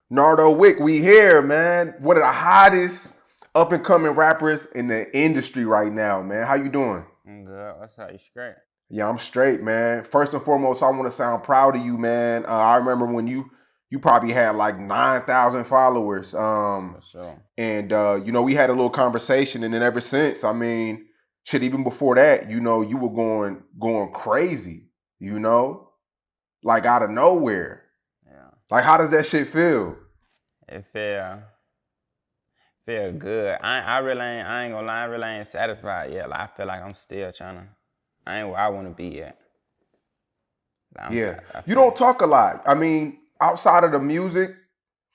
Nardo Wick, we here, man. One of the hottest up and coming rappers in the industry right now, man. How you doing? I'm good. What's up? You straight? Yeah, I'm straight, man. First and foremost, I want to sound proud of you, man. I remember when you probably had like 9,000 followers. For sure. And we had a little conversation, and then ever since, I mean, shit, even before that, you were going crazy, like out of nowhere. Yeah. Like, how does that shit feel? It feel good. I ain't gonna lie, I really ain't satisfied yet. Like, I feel like I'm still I ain't where I wanna be yet. Yeah. You don't talk a lot. I mean, outside of the music,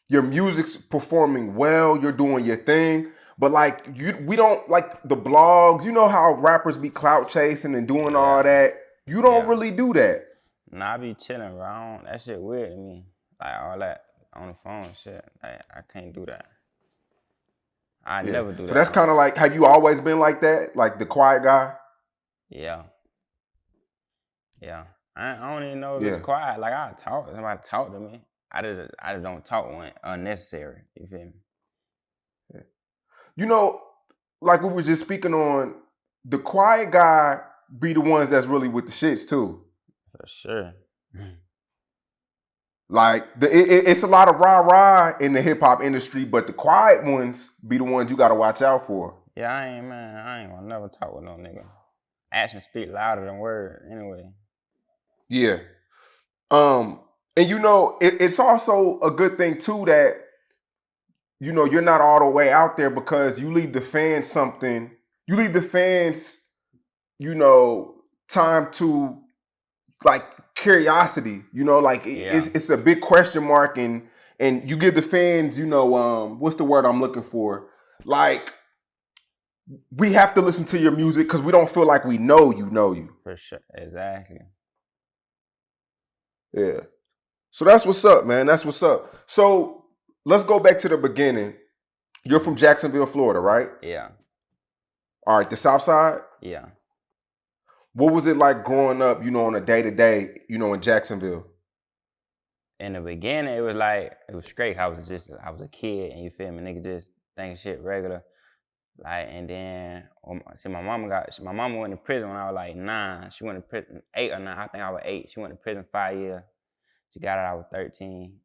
your music's performing well, you're doing your thing. But like we don't like the blogs, you know how rappers be clout chasing and doing all that. You don't really do that. Nah, I be chilling, bro. That shit weird to me. Like all that on the phone and shit. Like I can't do that. I never do So that. that's kind of like, have you always been like that? Like the quiet guy? Yeah. I don't even know if it's quiet. Like I talk, somebody talk to me. I just don't talk when unnecessary. You feel me? You know, like we were just speaking on, the quiet guy be the ones that's really with the shits too. For sure. Like it's a lot of rah-rah in the hip hop industry, but the quiet ones be the ones you gotta watch out for. Yeah, I ain't gonna never talk with no nigga. Actions speak louder than words anyway. Yeah. And it's also a good thing too that you're not all the way out there, because you leave the fans something. You leave the fans, time to like curiosity. It's a big question mark, and you give the fans, what's the word I'm looking for? Like, we have to listen to your music because we don't feel like we know you. For sure, exactly. Yeah. So that's what's up, man. That's what's up. So let's go back to the beginning. You're from Jacksonville, Florida, right? Yeah. All right, the South Side? Yeah. What was it like growing up, on a day-to-day, in Jacksonville? In the beginning, it was great. I was a kid, and you feel me, nigga, just think shit regular. Like, and then, see, my mama went to prison when I was like 9. She went to prison 8 or 9. I think I was 8. She went to prison 5 years. She got out, I was 13.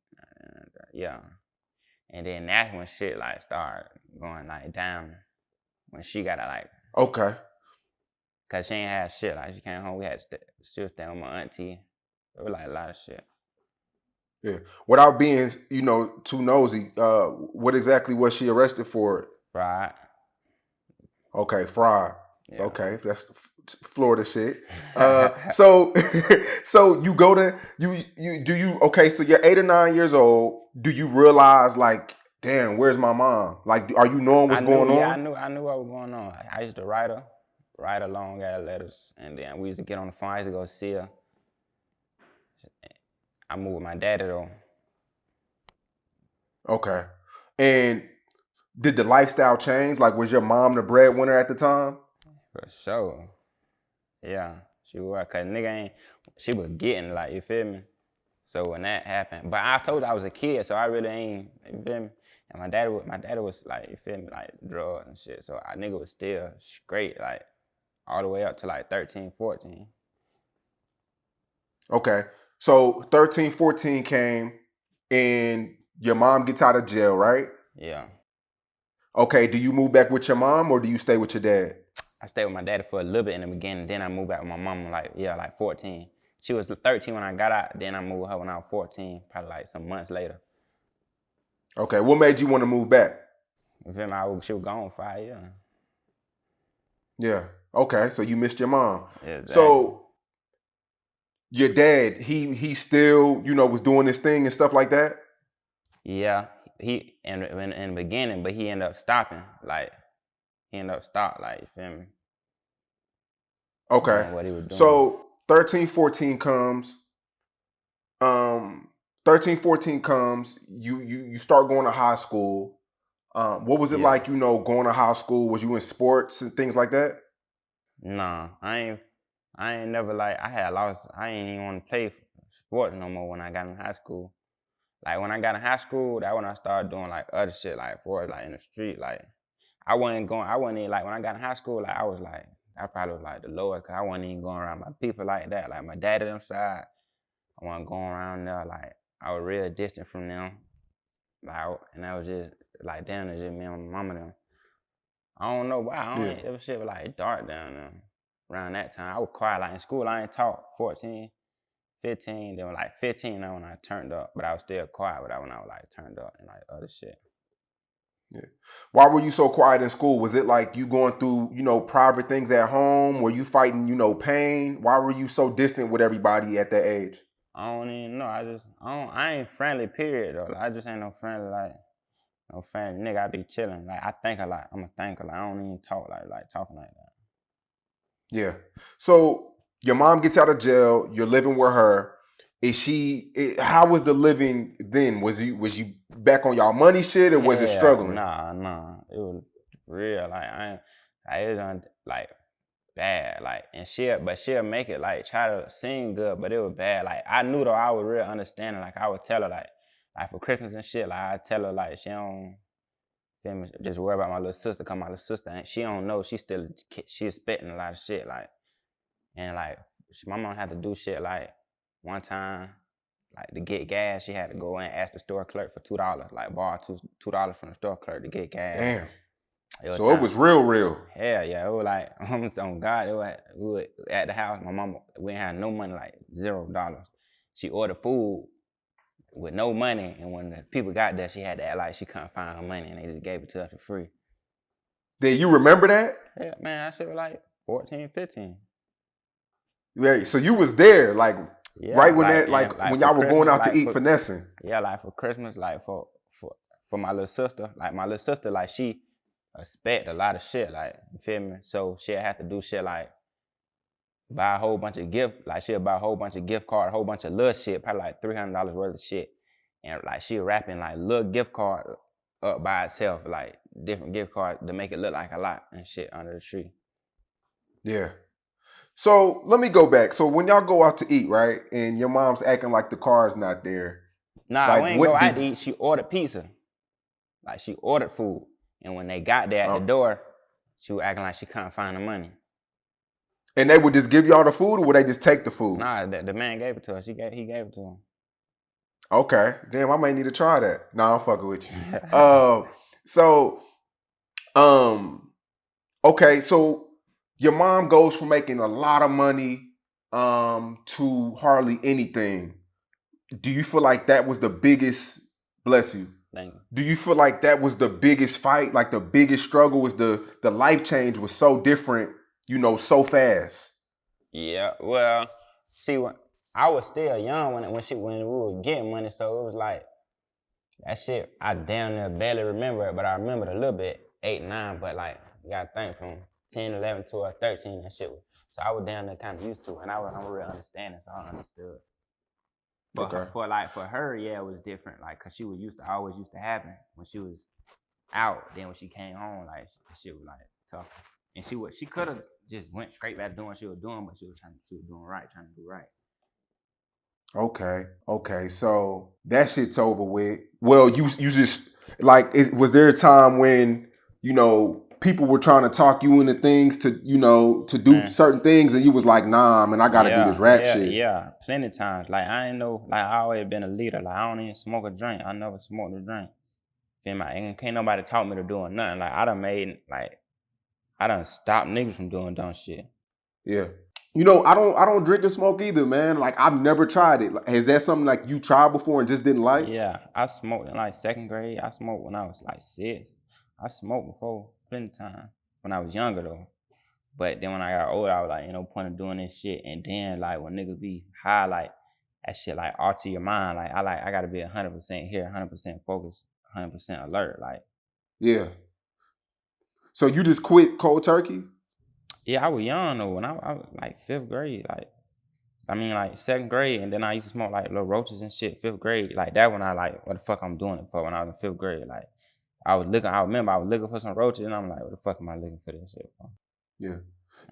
Yeah. And then that's when shit like started going like down. When she got out, like, Okay. cause she ain't had shit. Like she came home, we had still staying with my auntie. It was like a lot of shit. Yeah. Without being, too nosy, what exactly was she arrested for? Fraud. Okay, fraud. Yeah. Okay, that's Florida shit. So so you go to okay, so you're 8 or 9 years old. Do you realize, like, damn, where's my mom? Like, are you knowing what's going on? Yeah, I knew what was going on. I used to write her long ass letters, and then we used to get on the phone. I used to go see her. I moved with my daddy though. Okay. And did the lifestyle change? Like, was your mom the breadwinner at the time? For sure. Yeah, she was. Cause she was getting, like, you feel me? So when that happened, but I told her I was a kid, so I really ain't, you feel me? And my daddy was like, you feel me, like drugs and shit. So our nigga was still straight, like all the way up to like 13, 14. Okay. So 13, 14 came, and your mom gets out of jail, right? Yeah. Okay, do you move back with your mom, or do you stay with your dad? I stayed with my daddy for a little bit in the beginning, then I moved back with my mom like 14. She was 13 when I got out, then I moved with her when I was 14, probably like some months later. Okay, what made you want to move back? You feel me? She was gone 5 years. Yeah. Okay, so you missed your mom. Exactly. So your dad, he still, was doing his thing and stuff like that? Yeah, he in the beginning, but he ended up stopping. Like, he ended up like, you feel me? Okay. Doing what he was doing. So 13, 14 comes. 13, 14 comes. You start going to high school. What was it like, going to high school? Was you in sports and things like that? Nah, I I ain't never like, I ain't even want to play sports no more when I got in high school. Like when I got in high school, that when I started doing like other shit, like for like in the street, like I wasn't even like when I got in high school, like I probably was like the lowest, cause I wasn't even going around my people like that. Like my daddy them side, I wasn't going around there. Like I was real distant from them. Like, and I was just like down there, just me and my mama them. I don't know why. It was shit was like dark down there. Around that time, I was quiet. Like in school, I ain't talk. 14, 15. Then like 15, now when I turned up, but I was still quiet. But when I was like turned up and like other shit. Yeah. Why were you so quiet in school? Was it like you going through, private things at home? Were you fighting, pain? Why were you so distant with everybody at that age? I don't even know. I ain't friendly, period, though. Like, I just ain't no friendly, like, no friendly nigga. I be chilling. Like, I think a lot. I'm a thinker. Like, I don't even talk like talking like that. Yeah. So your mom gets out of jail. You're living with her. How was the living then? Was you back on y'all money shit, or was it struggling? Nah. It was real. It was like bad. Like, and she'll make it like try to sing good, but it was bad. Like, I knew though I was real understanding. Like, I would tell her like for Christmas and shit. Like, I tell her like she don't just worry about my little sister. Cause my little sister, and she don't know. She expecting a lot of shit. Like, and like my mom had to do shit like one time. Like to get gas, she had to go in and ask the store clerk for $2. Like borrow $2 from the store clerk to get gas. Damn. It was real. Hell yeah, it was like on God. We were at the house. My mama, we ain't had no money, like $0. She ordered food with no money, and when the people got there, she had to act like she couldn't find her money, and they just gave it to us for free. Did you remember that? Yeah, man, that shit was like 14, 15. Yeah, so you was there, like right when when y'all were going out to eat, finessing. Yeah, like for Christmas, like for my little sister, like she expect a lot of shit, like, you feel me? So she'll have to do shit like buy a whole bunch of she'll buy a whole bunch of gift cards, a whole bunch of little shit, probably like $300 worth of shit. And like she'll wrapping like little gift card up by itself, like different gift cards to make it look like a lot and shit under the tree. Yeah. So let me go back. So when y'all go out to eat, right, and your mom's acting like the car's not there. Nah, like, we ain't go out to eat. She ordered pizza. Like she ordered food. And when they got there at the door, she was acting like she couldn't find the money. And they would just give y'all the food, or would they just take the food? Nah, the man gave it to her. He gave it to him. Okay. Damn, I might need to try that. Nah, I'm fucking with you. Okay, so your mom goes from making a lot of money to hardly anything. Do you feel like that was the biggest, bless you? Thank you. Do you feel like that was the biggest fight? Like the biggest struggle was the life change was so different, so fast? Yeah, well, see, when I was still young when we were getting money, so it was like that shit. I damn near barely remember it, but I remembered a little bit, 8, 9. But like, you gotta think from 10, 11, 12, 13, that shit was. So I was down there kind of used to it, and I'm real understanding, so I understood. But for her, yeah, it was different. Like, cause she was always used to happen when she was out. Then when she came home, like shit was like tough. And she could have just went straight back to doing what she was doing, but she was doing right, trying to do right. Okay. So that shit's over with. Well, you just like, was there a time when people were trying to talk you into things to do certain things, and you was like, nah, man, I gotta do this rap shit? Yeah, plenty of times. Like, I ain't know, like, I always been a leader. Like, I don't even smoke a drink. I never smoked a drink. Feel me? And can't nobody talk me to doing nothing. Like, I done stopped niggas from doing dumb shit. Yeah. I don't drink or smoke either, man. Like, I've never tried it. Is that something like you tried before and just didn't like? Yeah, I smoked in like 2nd grade. I smoked when I was like 6. I smoked before plenty of time when I was younger though. But then when I got older, I was like, no point of doing this shit. And then like when niggas be high, like that shit like alter your mind. Like I gotta be 100% here, 100% focused, 100% alert. Like, yeah. So you just quit cold turkey? Yeah, I was young though. When I was like 5th grade, like 2nd grade, and then I used to smoke like little roaches and shit. 5th grade, like that when I like, what the fuck I'm doing it for? When I was in 5th grade, like I remember I was looking for some roaches, and I'm like, what the fuck am I looking for this shit for? Yeah,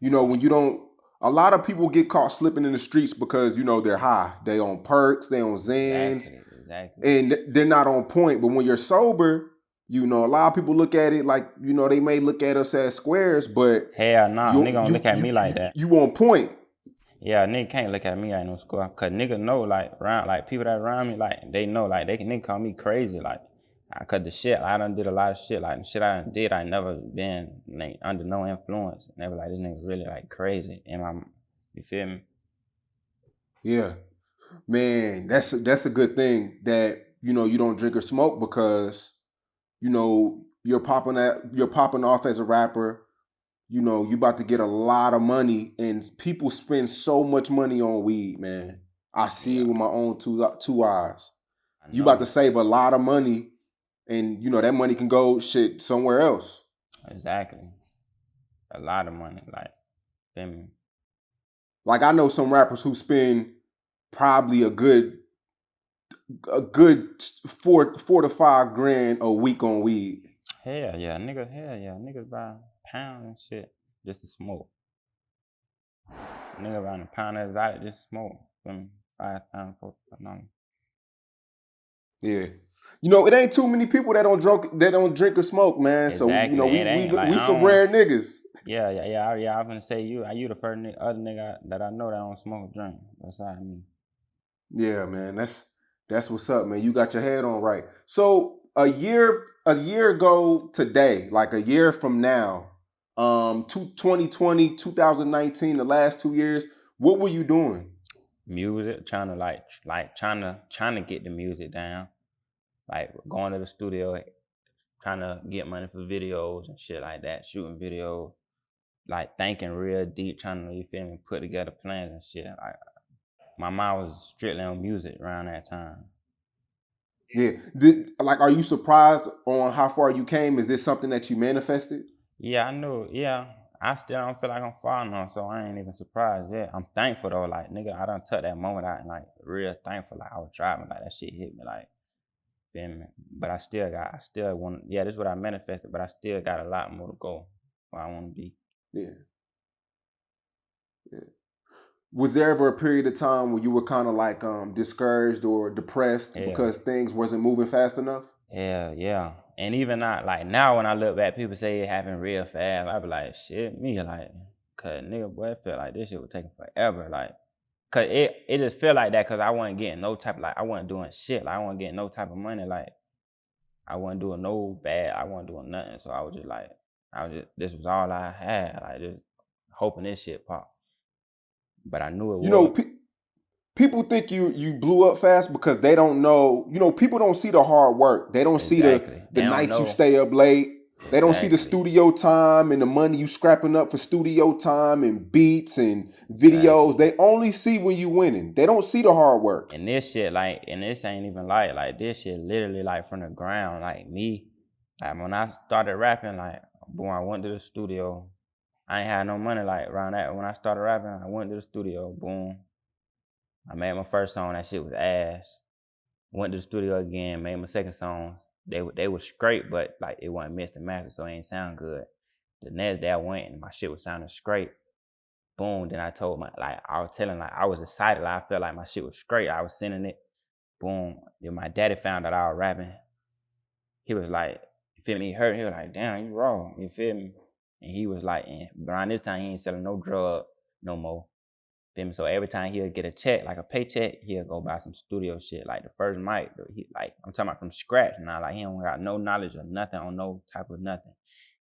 when you don't A lot of people get caught slipping in the streets because, you know, they're high. They on perks, they on Zans, Exactly. and they're not on point. But when you're sober, you know, a lot of people look at it like, you know, they may look at us as squares, but Hell nah, nigga don't look at me like that. You on point. Yeah, nigga can't look at me like no square. Cause nigga know like around like people that around me, like they know like nigga call me crazy. Like cause the shit I done did a lot of shit. Like the shit I done did, I never been like under no influence. Never like this nigga really like crazy. You feel me? Yeah. Man, that's a good thing that, you know, you don't drink or smoke because, you know, you're popping off as a rapper. You know, you about to get a lot of money, and people spend so much money on weed, man. I see it with my own two eyes. You about to save a lot of money, and you know that money can go shit somewhere else. Exactly. A lot of money, like, feel me? Like I know some rappers who spend probably a good four to $5,000 a week on weed. Hell yeah, niggas buy pounds and shit just to smoke. Nigga buying a pound of exotic just to smoke. Feel me? £5, $4. Yeah. You know, it ain't too many people that don't drink or smoke, man. Exactly. So, you know, It ain't like we some rare niggas. Yeah. I was gonna say you the first other nigga that I know that don't smoke or drink beside me. Yeah, man. That's what's up, man. You got your head on right. So a year ago today, like a year from now, 2020, 2019, the last 2 years, what were you doing? Music, trying to get the music down. Like going to the studio, trying to get money for videos and shit like that, shooting videos, like thinking real deep, trying to, you feel me, put together plans and shit. Like my mind was strictly on music around that time. Yeah. Are you surprised on how far you came? Is this something that you manifested? Yeah, I knew. Yeah, I still don't feel like I'm far enough, so I ain't even surprised yet. I'm thankful though. Like nigga, I done took that moment out and like real thankful. Like I was driving, like that shit hit me, like, feel me. But I still want. Yeah, this is what I manifested. But I still got a lot more to go where I want to be. Yeah. Yeah. Was there ever a period of time where you were kind of like discouraged or depressed because things wasn't moving fast enough? Yeah. And even not like now when I look back, people say it happened real fast. I be like, shit, me like, cause nigga, boy, it felt like this shit was taking forever. Like, cause it just felt like that cause I wasn't getting no type of, like, I wasn't doing shit. Like I wasn't getting no type of money. Like I wasn't doing no bad. I wasn't doing nothing. So I was just like, this was all I had. Like just hoping this shit pop. But I knew it You know, was. people think you blew up fast because they don't know. You know, people don't see the hard work. They don't see the nights you stay up late. They don't see the studio time and the money you scrapping up for studio time and beats and videos. They only see when you winning. They don't see the hard work. And this shit, like, and this ain't even like this shit literally like from the ground. Like me, like when I started rapping, like, boom, I went to the studio. I ain't had no money like around that. When I started rapping, I went to the studio, boom. I made my first song, that shit was ass. Went to the studio again, made my second song. They were straight, but like it wasn't mixed and mastered, so it ain't sound good. The next day I went and my shit was sounding straight. Boom, then I told I was telling, like, I was excited, like I felt like my shit was straight. I was sending it. Boom. Then my daddy found out I was rapping. He was like, you feel me? He heard, he was like, damn, you wrong. You feel me? And he was like, and around this time he ain't selling no drug no more. Feel me? So every time he'll get a check, like a paycheck, he'll go buy some studio shit. Like the first mic, like I'm talking about from scratch now. Like he don't got no knowledge or nothing on no type of nothing.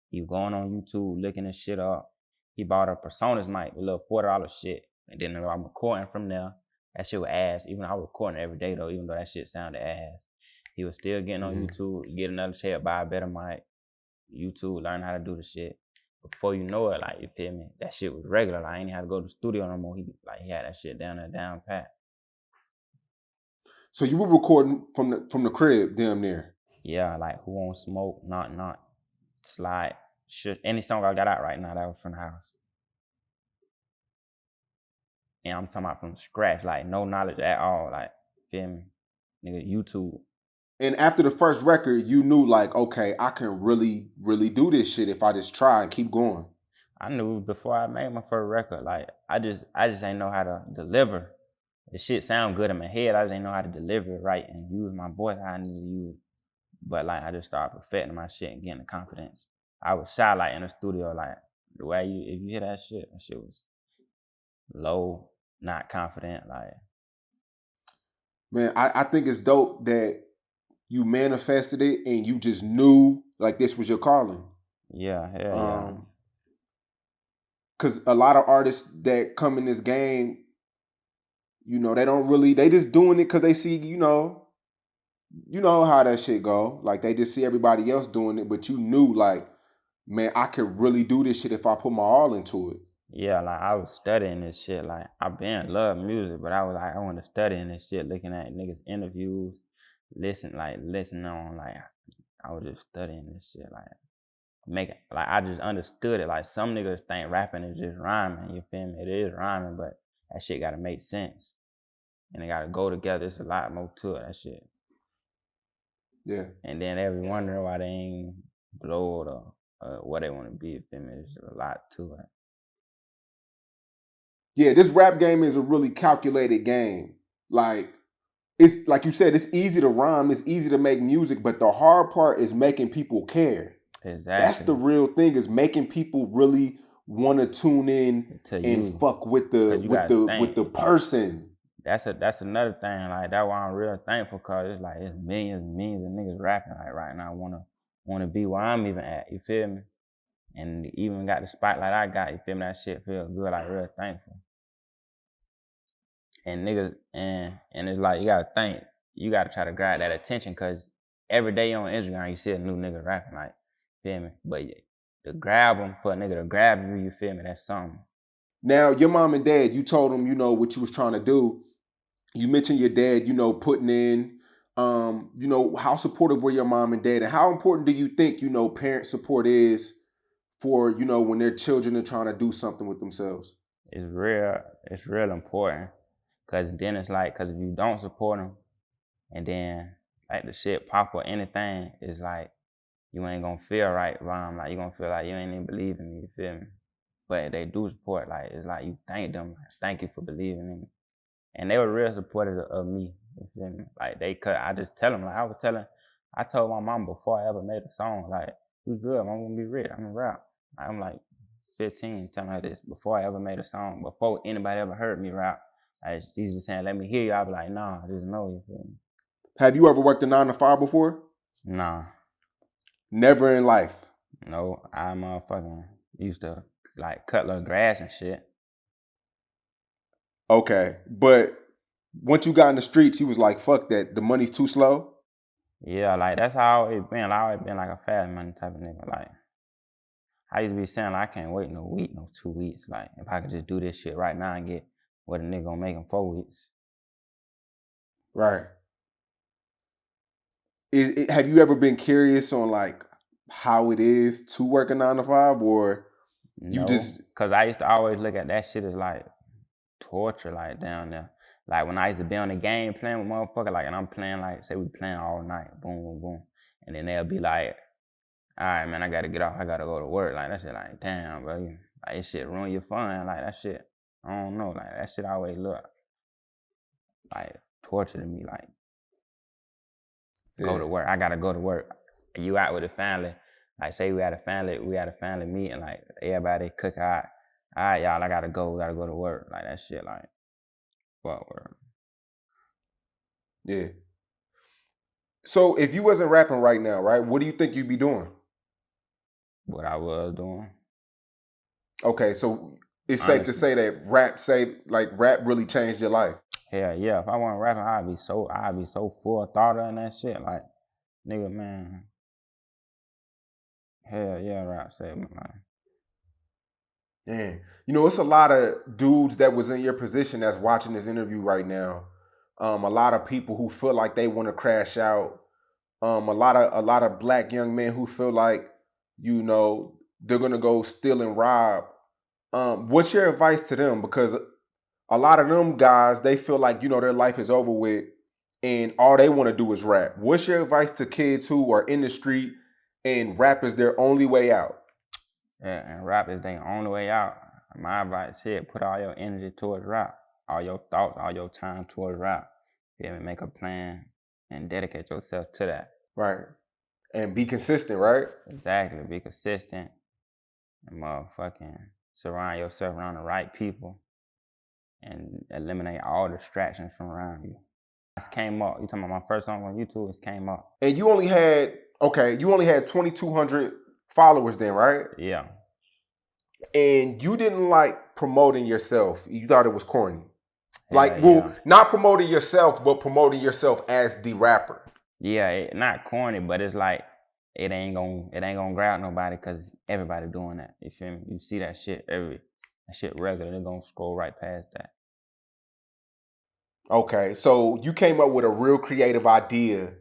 He going on YouTube looking this shit up. He bought a Personas mic, a little $40 shit. And then I'm recording from there. That shit was ass. Even I was recording every day though, even though that shit sounded ass. He was still getting on YouTube, get another check, buy a better mic. YouTube, learn how to do the shit. Before you know it, like, you feel me, that shit was regular. Like, I ain't had to go to the studio no more. He had that shit down pat. So you were recording from the crib, damn near. Yeah, like Who Won't Smoke, Not, Slide, shit. Any song I got out right now, that was from the house. And I'm talking about from scratch, like no knowledge at all. Like, feel me? Nigga, YouTube. And after the first record, you knew like, okay, I can really, really do this shit if I just try and keep going. I knew before I made my first record, like I just ain't know how to deliver. The shit sound good in my head. I just ain't know how to deliver it right and use my voice how I need to use it. But like I just started perfecting my shit and getting the confidence. I was shy like in the studio, like the way if you hear that shit was low, not confident. Like, Man, I think it's dope that you manifested it and you just knew like this was your calling. yeah, hell yeah. Cause a lot of artists that come in this game, you know, they just doing it because they see, you know how that shit go. Like they just see everybody else doing it, but you knew like, man, I could really do this shit if I put my all into it. Yeah, like I was studying this shit. Like I been love music, but I was like I want to study this shit, looking at niggas interviews, listening on like I was just studying this shit, like I just understood it. Like some niggas think rapping is just rhyming, you feel me? It is rhyming, but that shit gotta make sense. And it gotta go together. It's a lot more to it, that shit. Yeah. And then they be wondering why they ain't blowed or what they wanna be, you feel me? There's a lot to it. Yeah, this rap game is a really calculated game. Like it's like you said, it's easy to rhyme, it's easy to make music, but the hard part is making people care. Exactly. That's the real thing, is making people really want to tune in and fuck with the person. That's another thing. Like that's why I'm real thankful, cause it's like it's millions and millions of niggas rapping like right now wanna be where I'm even at. You feel me? And even got the spotlight I got. You feel me? That shit feel good. Like real thankful. And niggas and it's like you gotta think. You gotta try to grab that attention, cause every day on Instagram you see a new nigga rapping. Like, feel me? But to grab them, for a nigga to grab you, you feel me? That's something. Now, your mom and dad, you told them, you know, what you was trying to do. You mentioned your dad, you know, putting in, you know, how supportive were your mom and dad, and how important do you think, you know, parent support is for, you know, when their children are trying to do something with themselves? It's real important, cause then it's like, cause if you don't support them, and then like the shit pop or anything, it's like you ain't gonna feel right, Rom. Like you gonna feel like you ain't even believe in me, you feel me? But if they do support, like it's like you thank them, thank you for believing in me. And they were real supportive of me, you feel me? Like I just tell them, like I told my mom before I ever made a song, like, we good, I'm gonna be rich, I'm gonna rap. I'm like 15, telling her this before I ever made a song, before anybody ever heard me rap. Like she's just saying, let me hear you. I'll be like, nah, just know, you feel me? Have you ever worked a 9 to 5 before? Nah. Never in life. No, I motherfucking used to like cut little grass and shit. Okay, but once you got in the streets, he was like, fuck that, the money's too slow? Yeah, like that's how I always been. I always been like a fast money type of nigga. Like I used to be saying like, I can't wait no week, no 2 weeks. Like if I could just do this shit right now and get what a nigga gonna make in 4 weeks. Right. Have you ever been curious on like how it is to work a 9 to 5, or you No, just? cause I used to always look at that shit as like torture, like down there. Like when I used to be on the game playing with motherfucker, like, and I'm playing like, say we playing all night, boom, boom, boom, and then they'll be like, all right, man, I gotta get off, I gotta go to work. Like that shit, like, damn, bro, like this shit ruin your fun. Like that shit, I don't know, like that shit always look like torture to me. Like, go to work, I gotta go to work. You out with a family, like say we had a family meeting, like everybody cook out. All right, y'all, I gotta go. We gotta go to work. Like that shit, like, fuck work. Yeah. So if you wasn't rapping right now, right, what do you think you'd be doing? What I was doing. Okay, so it's safe to say that rap really changed your life. Hell yeah, if I wasn't rapping, I'd be so full of thought in that shit. Like, nigga, man. Hell yeah, rap saved my life. Yeah. You know, it's a lot of dudes that was in your position that's watching this interview right now. A lot of people who feel like they want to crash out. A lot of black young men who feel like, you know, they're gonna go steal and rob. What's your advice to them? Because a lot of them guys, they feel like, you know, their life is over with and all they want to do is rap. What's your advice to kids who are in the street and rap is their only way out? Yeah, and rap is their only way out. My advice here, put all your energy towards rap, all your thoughts, all your time towards rap. You make a plan and dedicate yourself to that. Right. And be consistent, right? Exactly. Be consistent and motherfucking surround yourself around the right people and eliminate all distractions from around you. This came up. You talking about my first song on YouTube? It came up. And you only had 2,200 followers then, right? Yeah. And you didn't like promoting yourself. You thought it was corny. Yeah. Not promoting yourself, but promoting yourself as the rapper. Yeah, not corny, but it's like it ain't gonna grab nobody because everybody doing that. You feel me? You see that shit regular. They're gonna scroll right past that. Okay, so you came up with a real creative idea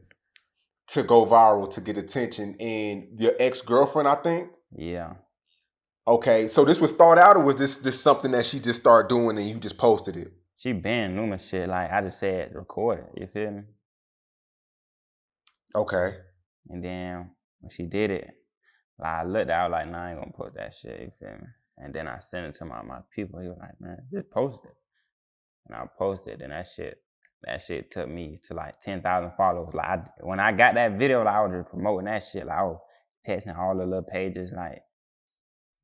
to go viral to get attention, and your ex-girlfriend, I think. Yeah. Okay, so this was thought out, or was this something that she just started doing and you just posted it? She been doing shit. Like I just said, record it. You feel me? Okay. And then when she did it, like I looked at, I was like, nah, I ain't gonna post that shit. You feel me? And then I sent it to my people. He was like, man, just post it. And I posted, and that shit took me to like 10,000 followers. Like when I got that video, like I was just promoting that shit. Like I was texting all the little pages, like,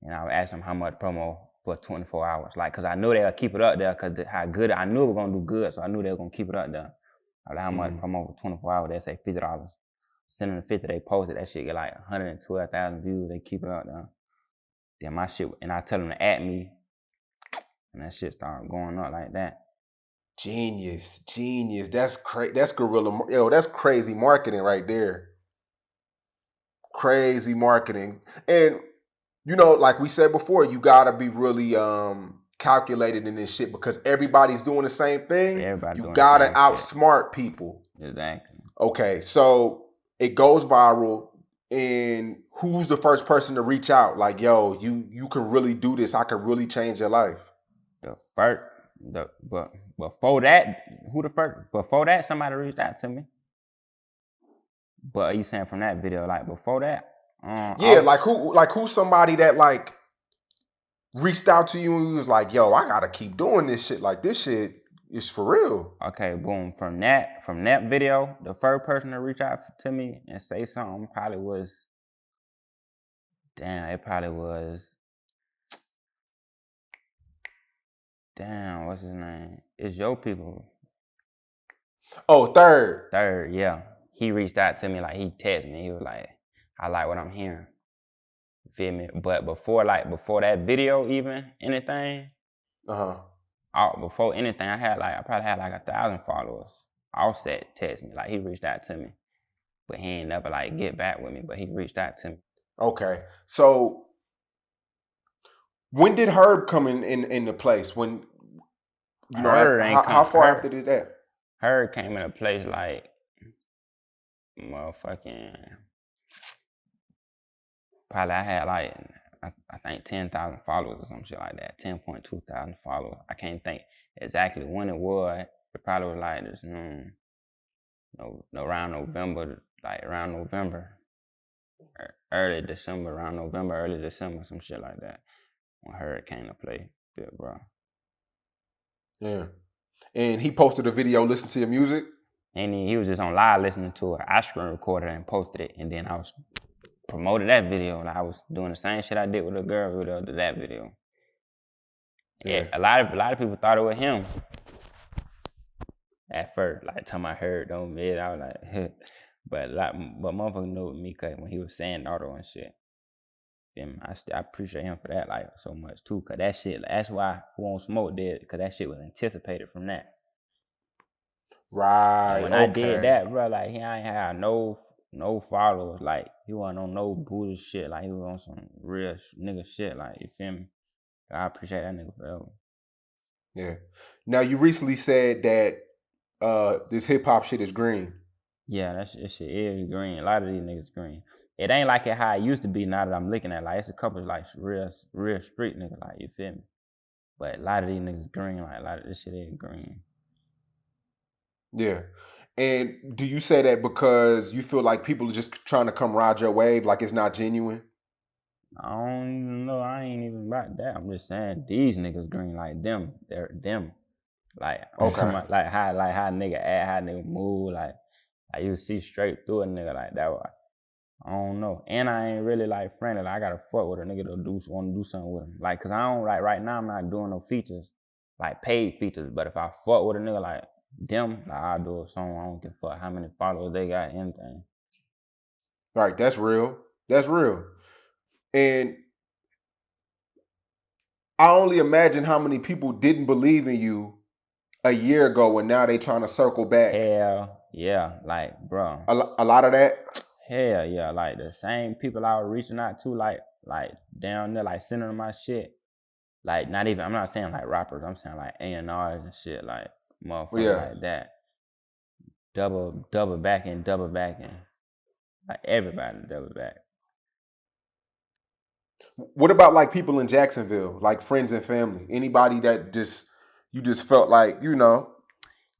and I would ask them how much promo for 24 hours. Like, cause I knew they'll keep it up there, cause how good, I knew it was gonna do good, so I knew they were gonna keep it up there. I was like, how much promo for 24 hours? They say $50. Send them the 50, they posted that shit, get like 112,000 views, they keep it up there. Then my shit, and I tell them to at me, and that shit started going up like that. Genius. That's guerrilla. Yo, that's crazy marketing right there. Crazy marketing. And like we said before, you gotta be really calculated in this shit because everybody's doing the same thing. You gotta outsmart people. Exactly. Okay, so it goes viral, and who's the first person to reach out? Like, yo, you can really do this. I can really change your life. Before that, somebody reached out to me. But are you saying from that video, like before that? Yeah, who's somebody that like reached out to you and was like, yo, I gotta keep doing this shit. Like this shit is for real. Okay, boom. From that video, the first person to reach out to me and say something probably was, what's his name? It's your people. Oh, Third, yeah. He reached out to me, like he texted me. He was like, I like what I'm hearing. You feel me? But before that video, even anything, before anything, I probably had like 1,000 followers. Offset text me, like he reached out to me, but he ain't never like get back with me. But he reached out to me. Okay, so when did Herb come into place? When how far after did that? Herb came into place like motherfucking. Probably I had like I think 10,000 followers or some shit like that. 10.2 thousand followers. I can't think exactly when it was. It probably was like this, around November, early December, some shit like that. When Hurricane to play, good, bro. Yeah, and he posted a video, listening to your music. And he was just on live listening to it. I screen recorded it and posted it, and then I was promoted that video. Like I was doing the same shit I did with the girl video to that video. Yeah, a lot of people thought it was him at first. Like time I heard them, I was like, but motherfucker knew me cause when he was saying Nardo and shit. I appreciate him for that like so much too, cause that shit. That's why Who Won't Smoke did, cause that shit was anticipated from that. Right. And when I did that, bro, like he ain't had no followers. Like he wasn't on no Buddha shit. Like he was on some real nigga shit. Like you feel me? I appreciate that nigga forever. Yeah. Now you recently said that this hip hop shit is green. Yeah, that shit is green. A lot of these niggas green. It ain't like it how it used to be now that I'm looking at. Like it's a couple of like real street niggas. Like you feel me? But a lot of these niggas green. Like a lot of this shit is green. Yeah. And do you say that because you feel like people are just trying to come ride your wave, like it's not genuine? I don't even know. I ain't even about that. I'm just saying these niggas green like them. They're them. Like I'm talking Okay. about like how nigga act, how nigga move. Like you see straight through a nigga like that. I don't know. And I ain't really like friendly. Like, I gotta fuck with a nigga to want to do something with him. Like, cause I don't like right now. I'm not doing no features, like paid features. But if I fuck with a nigga like them, like I'll do a song. I don't give a fuck how many followers they got, anything. Right. That's real. That's real. And I only imagine how many people didn't believe in you a year ago, and now they trying to circle back. Hell yeah, like bro. A lot of that. Hell yeah, like the same people I was reaching out to, like down there, like sending them my shit. Like not even. I'm not saying like rappers. I'm saying like A&Rs and shit, like motherfuckers like that. Double backing. Like everybody double back. What about like people in Jacksonville, like friends and family? Anybody that you just felt like,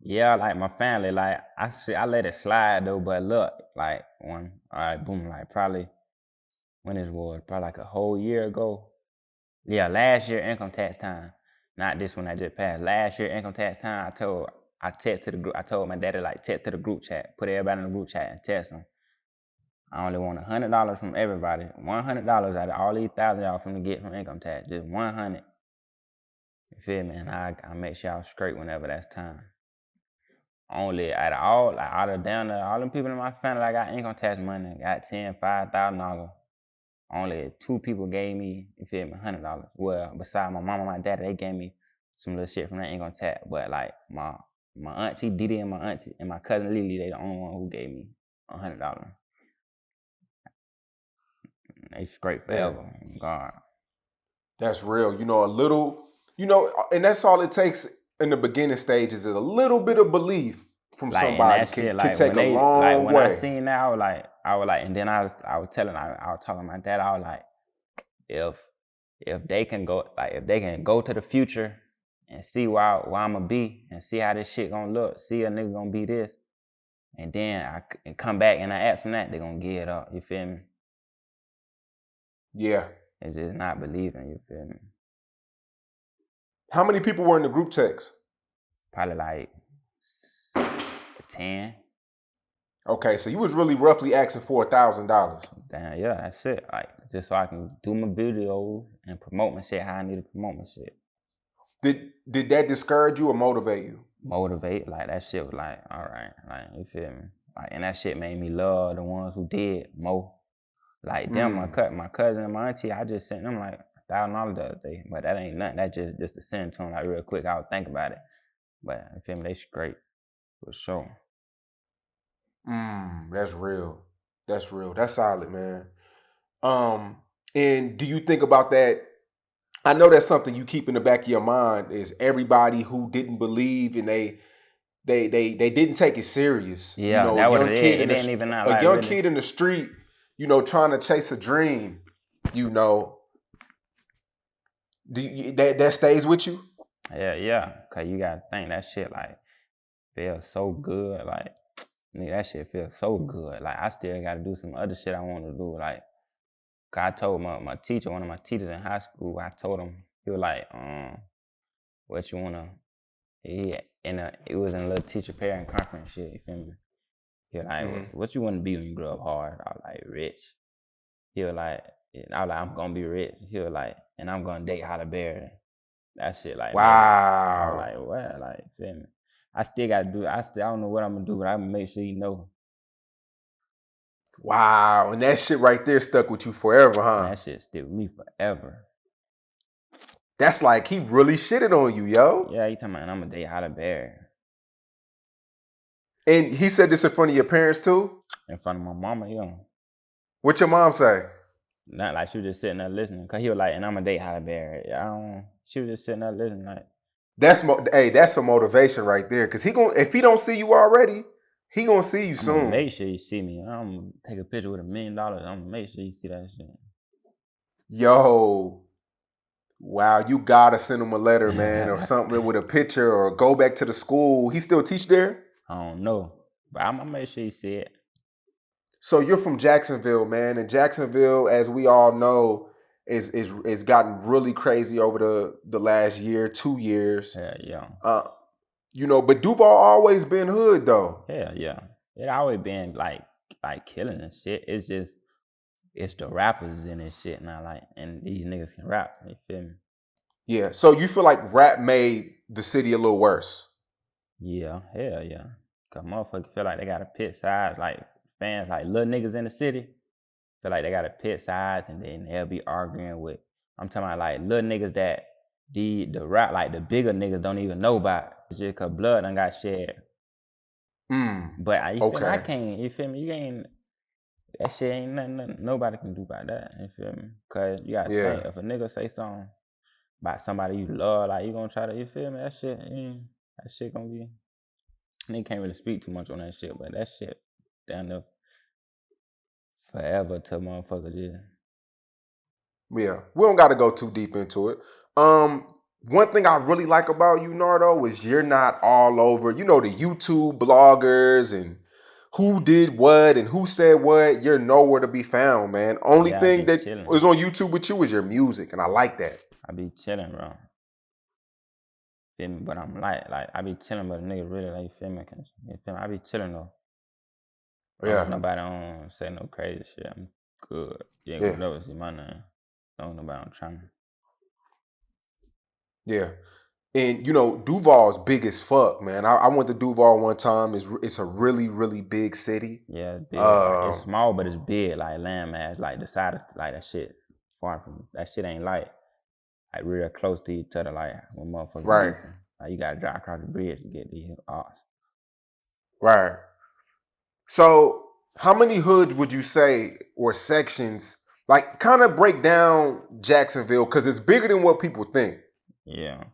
Yeah, like my family, like I let it slide though, but look, like all right, boom, like probably when this was probably like a whole year ago. Yeah, last year income tax time, not this one that just passed. Last year income tax time, I text to the group. I told my daddy like text to the group chat, put everybody in the group chat and text them. I only want $100 from everybody. $100 out of all these thousand y'all from to get from income tax, just 100. You feel me? And I make sure y'all straight whenever that's time. Only out of down there, all them people in my family that got income tax money, got $5,000. Only 2 people gave me, you feel me, $100. Well, besides my mama and my daddy, they gave me some little shit from that income tax. But like my auntie Didi and my cousin Lily, they the only one who gave me $100. They straight forever. Man. God. That's real. A little, and that's all it takes in the beginning stages is a little bit of belief from like, somebody can take a long when way. I seen that, I was like, and then I was talking to my dad, I was like, if they can go to the future and see where I'm gonna be and see how this shit gonna look, see a nigga gonna be this, and then I come back and I ask them that, they gonna give it up. You feel me? Yeah. It's just not believing. You feel me? How many people were in the group text? Probably like 10. Okay, so you was really roughly asking for $1,000. Damn, yeah, that's it. Like just so I can do my videos and promote my shit how I need to promote my shit. Did that discourage you or motivate you? Motivate, like that shit was like, all right, like you feel me? Like, and that shit made me love the ones who did more. Like them, my cousin and my auntie, I just sent them like $1,000 the other day, but that ain't nothing. That just to send to them like real quick. I would think about it, but you feel me? They straight for sure. That's real. That's real. That's solid, man. And do you think about that? I know that's something you keep in the back of your mind is everybody who didn't believe and they didn't take it serious. Yeah, A that what young it kid is. It ain't even not like young really. kid in the street, trying to chase a dream. That stays with you. Yeah, cause you gotta think that shit like feels so good. Like nigga, that shit feels so good. Like I still gotta do some other shit I want to do. Like I told my teacher, one of my teachers in high school, I told him, he was like, what you wanna? It was in a little teacher parent conference shit. You feel me? He was like, what you wanna be when you grow up hard? I was like, rich. He was like, I was like, I'm gonna be rich. He was like, and I'm gonna date Halle Berry. That shit like, wow. I was like, what? Like, feel me? I still gotta do it. I don't know what I'm gonna do, but I'm gonna make sure you know. Wow, and that shit right there stuck with you forever, huh? And that shit stick with me forever. That's like he really shitted on you, yo. Yeah, you talking about I'm gonna date Halle Berry. And he said this in front of your parents too? In front of my mama, yeah. What your mom say? Not like she was just sitting there listening. Cause he was like, and I'm gonna date Halle Berry. She was just sitting there listening like. That's a motivation right there. Cause if he don't see you already, he gonna see you soon. I'm gonna make sure you see me. I'm gonna take a picture with $1 million. I'm gonna make sure you see that shit. Yo. Wow, you gotta send him a letter, man, or something with a picture, or go back to the school. He still teach there? I don't know, but I'm gonna make sure you see it. So you're from Jacksonville, man, and Jacksonville, as we all know, is gotten really crazy over the last year, 2 years. Yeah. You know, but Duval always been hood though. Yeah. It always been like killing and shit. It's just it's the rappers in this shit now, like, and these niggas can rap. You feel me? Yeah. So you feel like rap made the city a little worse? Yeah, hell yeah. Cause motherfuckers feel like they gotta pick sides, like fans, like little niggas in the city, feel like they gotta pick sides, and then they'll be arguing with. I'm talking about like little niggas that the rap, like the bigger niggas don't even know about. It's just cause blood done got shed. But you feel me? I can't. You feel me? You ain't. That shit ain't nothing nobody can do about that. You feel me? Cause you gotta think, if a nigga say something about somebody you love, like you gonna try to, you feel me? That shit gonna be. Nigga can't really speak too much on that shit, but that shit down there forever till motherfuckers, yeah. Yeah, we don't got to go too deep into it. One thing I really like about you, Nardo, is you're not all over, you know, the YouTube bloggers and who did what and who said what. You're nowhere to be found, man. Only thing that is on YouTube with you is your music, and I like that. I be chilling, bro. Feel me? But I'm like I be chilling, but a nigga really like, you feel me? You feel me? I be chilling though. Yeah. Nobody don't say no crazy shit. I'm good. Yeah, whatever. See my name. Don't nobody on trying. Yeah. And you know, Duval's big as fuck, man. I went to Duval one time. It's a really, really big city. Yeah, it's big. Like, it's small, but it's big, like landmass, like the side of like that shit. Far from that shit ain't like real close to each other, like when motherfuckers beefing. Like you gotta drive across the bridge to get these arts. Right. So how many hoods would you say, or sections, like kind of break down Jacksonville, because it's bigger than what people think. Yeah.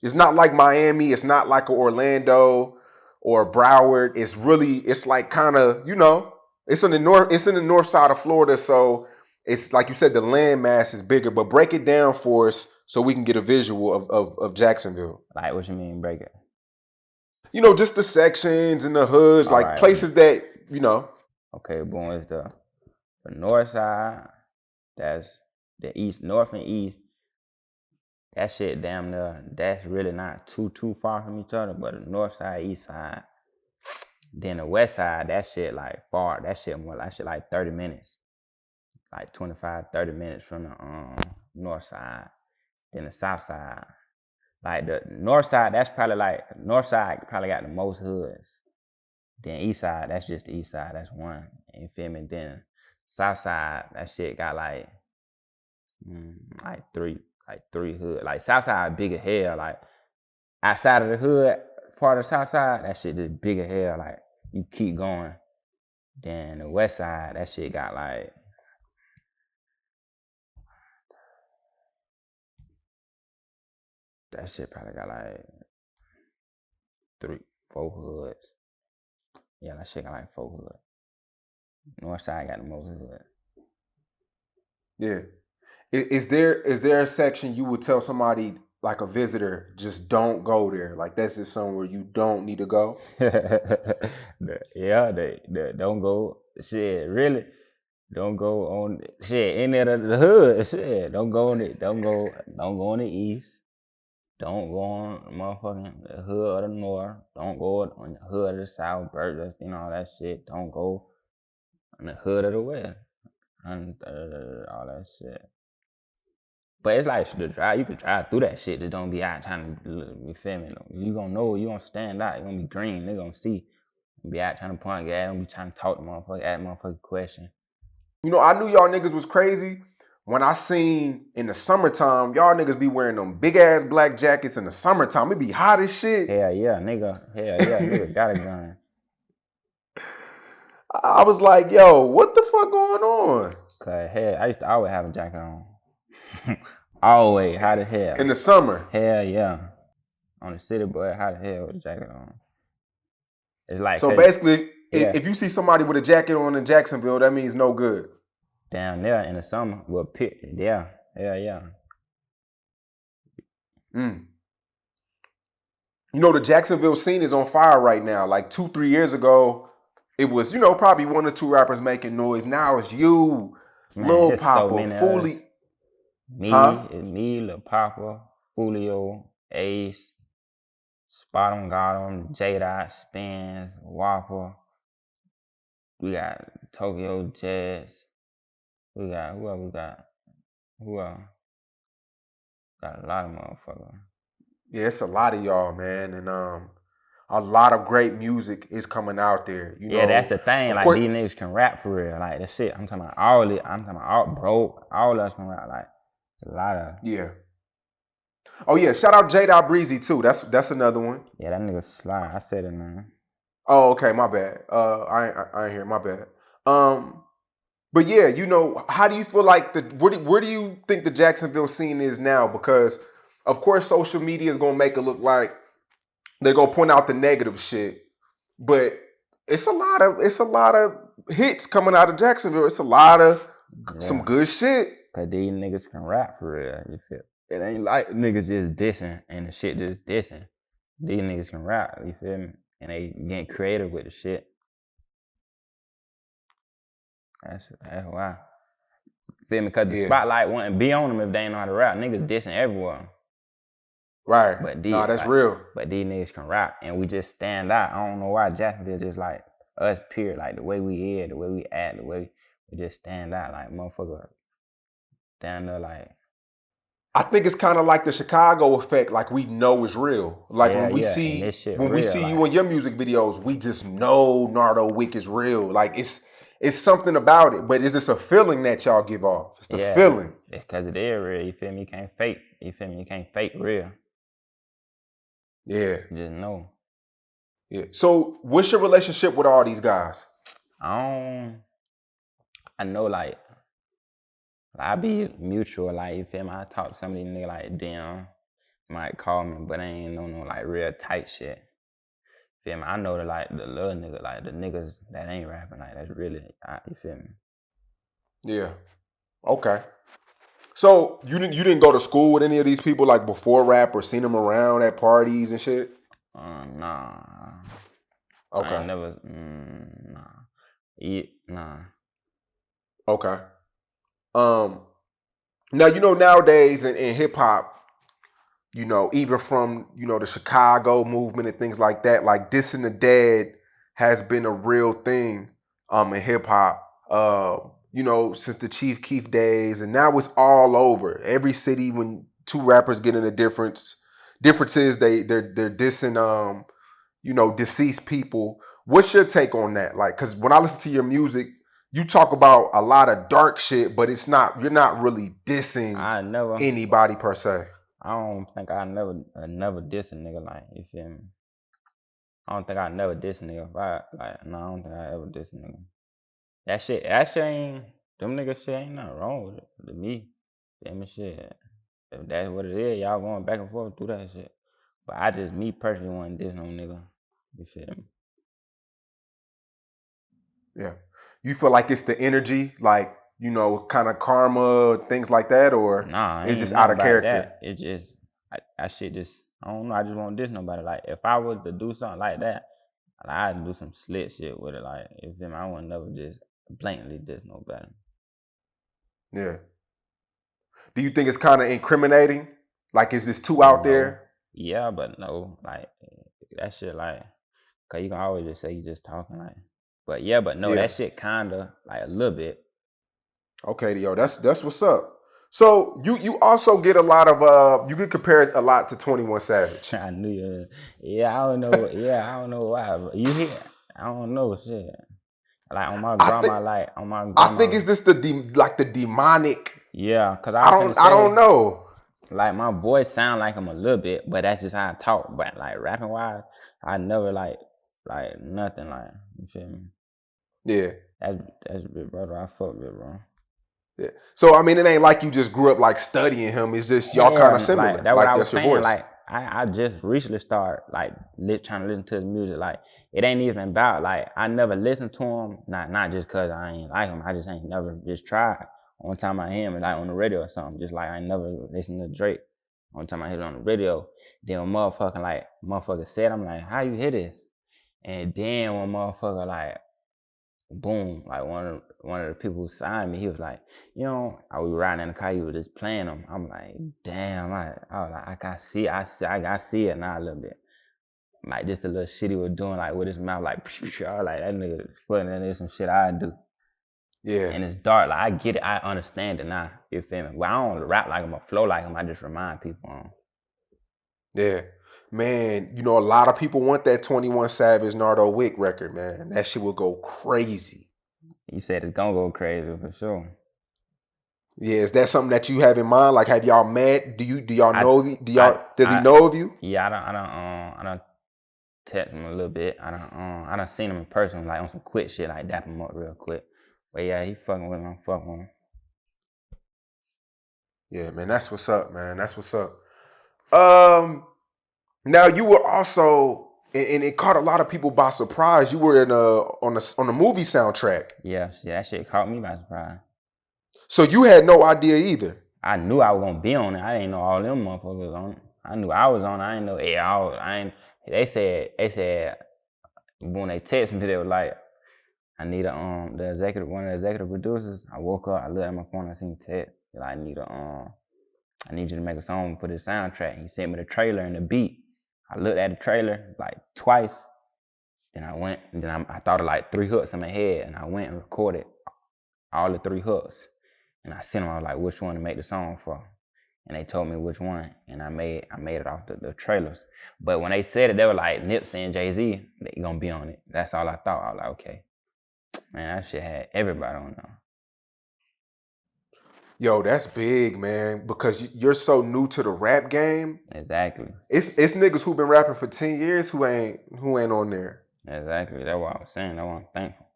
It's not like Miami. It's not like Orlando or Broward. It's like kind of, you know, it's in the north side of Florida. So it's like you said, the land mass is bigger, but break it down for us so we can get a visual of Jacksonville. Like, what you mean break it? You know, just the sections and the hoods, all like right, places that, you know. Okay, boom, it's the north side. That's the east, north and east. That shit damn near, that's really not too far from each other, but the north side, east side. Then the west side, that shit like far. That shit like 30 minutes. Like 25, 30 minutes from the north side. Then the south side. Like the north side, north side probably got the most hoods. Then east side, that's just the east side, that's one. You feel me? Then south side, that shit got like three hood. Like south side big as hell. Like outside of the hood part of the south side, that shit just big as hell. Like you keep going. Then the west side, that shit got like that shit probably got like 4 hoods. Yeah, that shit got like 4 hoods. North side got the most hood. Yeah. Is there a section you would tell somebody, like a visitor, just don't go there? Like that's just somewhere you don't need to go? Yeah, they don't go. Shit, really. Don't go on shit any of the hood. Shit, don't go on it. Don't go on the east. Don't go on motherfucking the hood of the north. Don't go on the hood of the south, burgers, you know, all that shit. Don't go on the hood of the west. And all that shit. But it's like the drive, you can drive through that shit. That don't be out trying to, you feel me? You gonna know, you gonna stand out, you gonna be green, they gonna see. You be out trying to point gas, don't be trying to talk to motherfucker, ask motherfucker question. You know, I knew y'all niggas was crazy when I seen in the summertime, y'all niggas be wearing them big ass black jackets in the summertime. It be hot as shit. Hell yeah, nigga got a gun. I was like, yo, what the fuck going on? Cause hell, I used to always have a jacket on. Always, hot as hell. In the summer? Hell yeah. On the city, boy, hot as hell with a jacket on. It's like, so basically, if you see somebody with a jacket on in Jacksonville, that means no good. Down there in the summer, well, yeah. You know, the Jacksonville scene is on fire right now. Like 2-3 years ago, it was, you know, probably 1 or 2 rappers making noise. Now it's you, Lil Papa, Fully. Me, Lil Papa, Julio, Ace, Spot 'em, got 'em, J-Dot, Spins, Whopper. We got Tokyo Jets. We got who else? We got who else? Got a lot of motherfuckers. Yeah, it's a lot of y'all, man, and a lot of great music is coming out there. You Yeah, know, that's the thing. of Like course. these niggas can rap for real. Like that shit. I'm talking about all it. I'm talking about all broke. All of us can rap. Like a lot of. Yeah. Oh yeah, shout out J Dot Breezy too. That's another one. Yeah, that nigga slide. I said it, man. Oh, okay, my bad. I ain't hear. My bad. But yeah, you know, how do you feel like where do you think the Jacksonville scene is now? Because of course, social media is gonna make it look like they're gonna point out the negative shit, but it's a lot of hits coming out of Jacksonville. It's a lot of some good shit. Cause these niggas can rap for real. You feel? It ain't like niggas just dissing and the shit just dissing. These niggas can rap. You feel me? And they getting creative with the shit. That's why. Feel me? Cause the spotlight wouldn't be on them if they ain't know how to rap. Niggas dissing everywhere. Right. But that's real. But these niggas can rap and we just stand out. I don't know why Jacksonville just like us, period. Like the way we is, the way we act, the way we just stand out. Like motherfucker down there like. I think it's kind of like the Chicago effect. Like we know it's real. Like when we see we see you in your music videos, we just know Nardo Wick is real. Like it's something about it. But it's just a feeling that y'all give off. It's the feeling. It's because it is real. You feel me? You can't fake. You feel me? You can't fake real. Yeah. You just know. Yeah. So what's your relationship with all these guys? I know like I be mutual, like you feel me? I talk to some of these niggas like damn, might call me, but I ain't no like real tight shit. Feel me? I know that like the little nigga, like the niggas that ain't rapping, like that's really, you feel me? Yeah. Okay. So you didn't go to school with any of these people like before rap or seen them around at parties and shit? Nah. Okay. I ain't never. Nah. Okay. Now you know nowadays in hip hop, you know, even from, you know, the Chicago movement and things like that, like dissing the dead has been a real thing in hip hop. You know, since the Chief Keef days, and now it's all over. Every city, when two rappers get into differences, they're dissing you know, deceased people. What's your take on that? Like, cause when I listen to your music, you talk about a lot of dark shit, but you're not really dissing anybody per se. I don't think I never diss a nigga, like, you feel me? I don't think I never diss a nigga. I don't think I ever diss a nigga. That shit ain't, them niggas shit ain't nothing wrong with it. To me, feel me, shit. If that's what it is, y'all going back and forth through that shit. But me personally, want to diss no nigga. You feel me? Yeah. You feel like it's the energy, like, you know, kind of karma, things like that, or it's just out of character? That. It just, I shit just, I don't know, I just won't diss nobody. Like, if I was to do something like that, I'd do some slick shit with it. Like, you feel me? I wouldn't never just blatantly diss nobody. Yeah. Do you think it's kind of incriminating? Like, is this too out there? Yeah, but no. Like, that shit, like, cause you can always just say you just talking, like. But yeah, but no, that shit kinda, like, a little bit. Okay, yo, that's what's up. So you also get a lot of you get compared a lot to 21 Savage. I knew you. Yeah, I don't know. I don't know why. You hear? I don't know shit. Like on my grandma, I think it's just the demonic. Yeah, cause I don't know. Like my voice sound like him a little bit, but that's just how I talk. But like rapping wise, I never like nothing like, you feel me? Yeah. That's big brother. I fuck with, bro. Yeah. So I mean, it ain't like you just grew up like studying him. It's just y'all kind of similar. Like that's what I was saying. Voice. Like I just recently started like trying to listen to his music. Like it ain't even about like I never listened to him. Not just cause I ain't like him. I just ain't never just tried. One time I hear him like on the radio or something. Just like I ain't never listened to Drake. One time I heard it on the radio. Then when motherfucker said, I'm like, how you hear this? And then when motherfucker like boom, like one of the people who signed me, he was like, you know, I was riding in the car, he was just playing them. I'm like, damn, I was like, I can see, I see it now a little bit. Like just the little shit he was doing, like with his mouth, like, I was like, that nigga funny, that is some shit I do. Yeah. And it's dark, like I get it, I understand it now. You feel me? But I don't rap like him or flow like him. I just remind people. Yeah. Man, you know, a lot of people want that 21 Savage Nardo Wick record, man. That shit will go crazy. You said it's gonna go crazy for sure. Yeah, is that something that you have in mind? Like, have y'all met? Do y'all know? Does he know of you? Yeah, I don't text him a little bit. I done seen him in person, like on some quick shit, like dap him up real quick. But yeah, he fucking with him. I'm fucking with him. Yeah, man, that's what's up, man. That's what's up. Now you were also, and it caught a lot of people by surprise. You were in on a movie soundtrack. Yeah, that shit caught me by surprise. So you had no idea either. I knew I was gonna be on it. I didn't know all them motherfuckers on it. I knew I was on it. I didn't know. Yeah, I ain't. They said when they text me, they were like, I need one of the executive producers. I woke up, I looked at my phone, I seen text. Like, I need you to make a song for this soundtrack. He sent me the trailer and the beat. I looked at the trailer like twice. Then I went, and then I thought of like 3 hooks in my head, and I went and recorded all the 3 hooks. And I sent them, I was like, which one to make the song for? And they told me which one, and I made it off the trailers. But when they said it, they were like, Nipsey and Jay-Z, they gonna be on it. That's all I thought. I was like, okay. Man, that shit had everybody on there. Yo, that's big, man, because you're so new to the rap game. Exactly. It's niggas who've been rapping for 10 years who ain't on there. Exactly. That's what I was saying. That's what I'm thankful.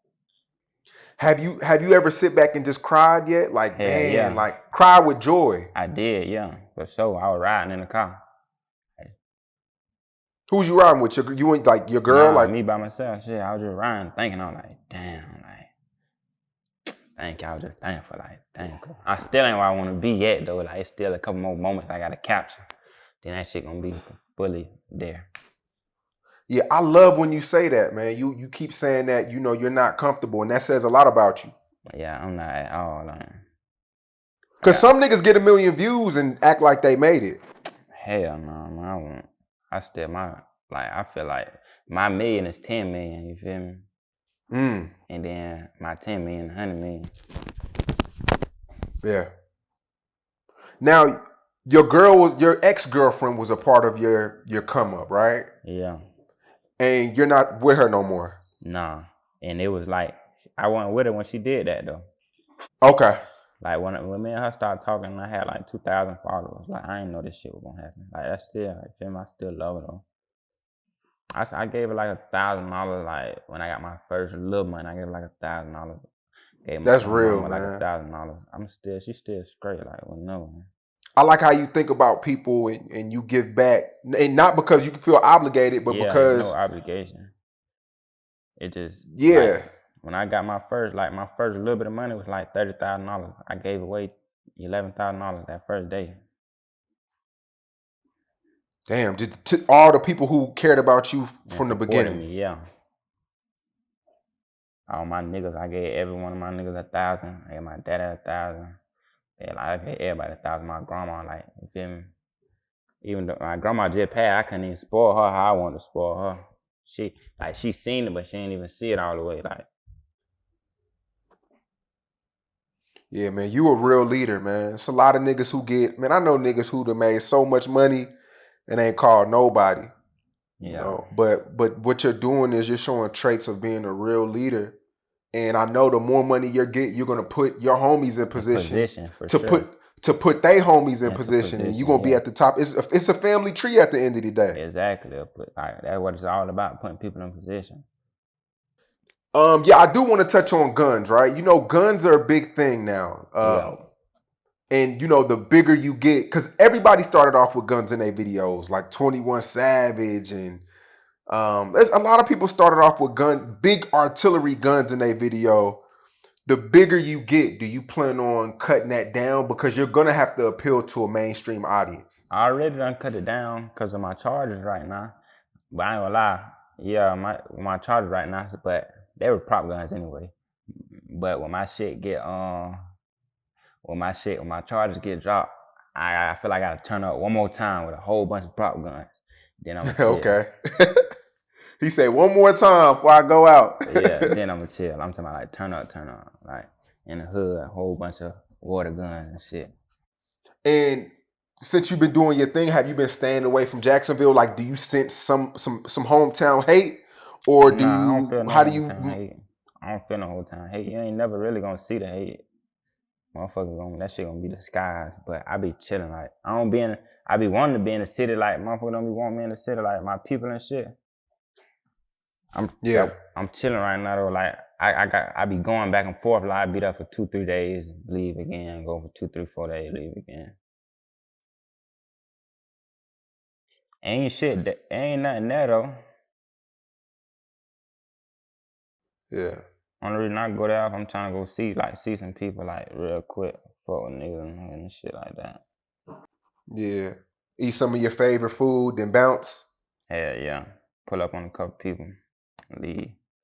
Have you ever sit back and just cried yet? Like, Hell man, yeah. like cry with joy. I did, yeah, for sure. I was riding in the car. Who's you riding with? You ain't like your girl? Nah, like me by myself. Shit, I was just riding, thinking. I'm like, damn, like, thank you. I was just thankful, like, damn. I still ain't where I want to be yet, though. Like, it's still a couple more moments I gotta capture. Then that shit gonna be fully there. Yeah, I love when you say that, man. You keep saying that, you know, you're not comfortable, and that says a lot about you. Yeah, I'm not at all. Cause some niggas get 1 million views and act like they made it. Hell no, man. I won't. I feel like my million is 10 million, you feel me? And then my 10 million, 100 million. Yeah. Now, your ex-girlfriend was a part of your come up, right? Yeah. And you're not with her no more. Nah. And it was like, I wasn't with her when she did that though. Okay. Like when me and her started talking, I had like 2,000 followers. Like I didn't know this shit was gonna happen. Like that's still, like, feel me? I still love her though. I gave her like $1,000. Like when I got my first little money, I gave her like $1,000. That's real, man. Like $1,000. She's still straight. Like no. I like how you think about people and you give back, and not because you feel obligated, but because no obligation. It just Like, when I got my first little bit of money was like $30,000. I gave away $11,000 that first day. Damn, just to all the people who cared about you from the beginning. Me, yeah. All my niggas, I gave every one of my niggas 1,000. I gave my dad 1,000. Yeah, like I gave everybody 1,000. My grandma, like, you feel me? Even though my grandma just passed, I couldn't even spoil her how I wanted to spoil her. She seen it, but she didn't even see it all the way. Like, yeah, man, you a real leader, man. It's a lot of niggas who I know niggas who done made so much money and ain't called nobody. You know, but what you're doing is you're showing traits of being a real leader. And I know the more money you're gonna put your homies in position to put they homies in position, and you're gonna be at the top. It's a family tree at the end of the day. Exactly. That's what it's all about, putting people in position. Yeah, I do want to touch on guns, right? You know, guns are a big thing now. And you know, the bigger you get, because everybody started off with guns in their videos, like 21 Savage, and there's a lot of people started off with big artillery guns in their video. The bigger you get, do you plan on cutting that down? Because you're gonna have to appeal to a mainstream audience. I already done cut it down because of my charges right now. But I ain't gonna lie, yeah, my charges right now, but they were prop guns anyway. But when my charges get dropped, I feel like I gotta turn up one more time with a whole bunch of prop guns. Then I'm gonna chill. Okay. He said one more time before I go out. Yeah, then I'm gonna chill. I'm talking about like turn up, like in the hood, a whole bunch of water guns and shit. And since you've been doing your thing, have you been staying away from Jacksonville? Like, do you sense some hometown hate, or do Nah, I don't you? feel no How do you? hometown hate. I don't feel no hometown hate. You ain't never really gonna see the hate. Motherfuckers that shit gonna be disguised. But I be chilling like I be wanting to be in the city like motherfuckers don't be wanting me in the city like my people and shit. I'm chilling right now though. Like I be going back and forth. Like I be there for 2-3 days, leave again, go for 2-3-4 days, leave again. Ain't nothing there though. Yeah. Only reason I go there if I'm trying to go see some people like real quick, fuck with niggas and shit like that. Yeah. Eat some of your favorite food, then bounce. Hell yeah. Pull up on a couple people, leave.